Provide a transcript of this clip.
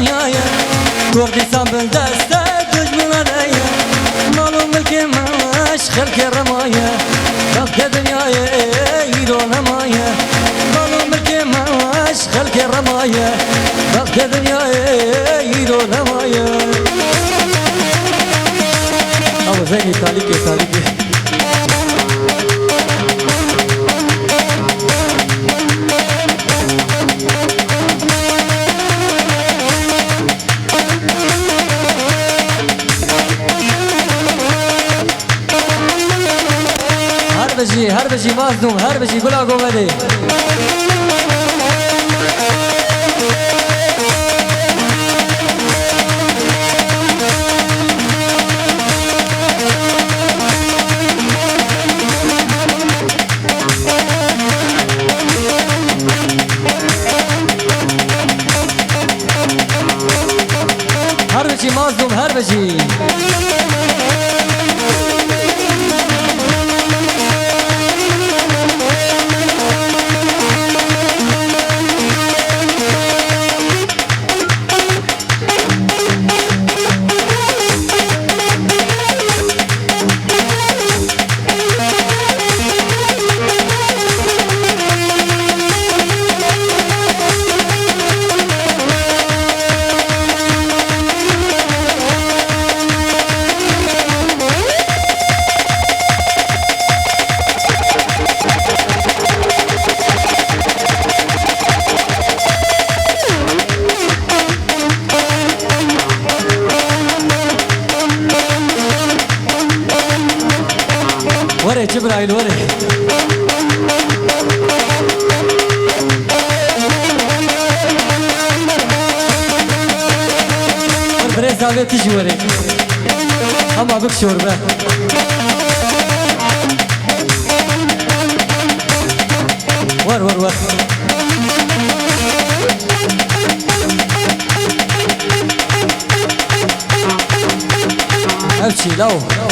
dünyaya Kurdistan bildeste düşmanaya Malum ki maş halk ramaya Halk dünyaya ironamaya Malum ki maş halk ramaya Halk dünyaya ironamaya Ama zengin talike هر بجی مازدون هر بجی گلا گوبده هر بجی مازدون هر بجی وري جبرائيل وري بريز عليه تجي وري اما بك شوربه ور امشي لو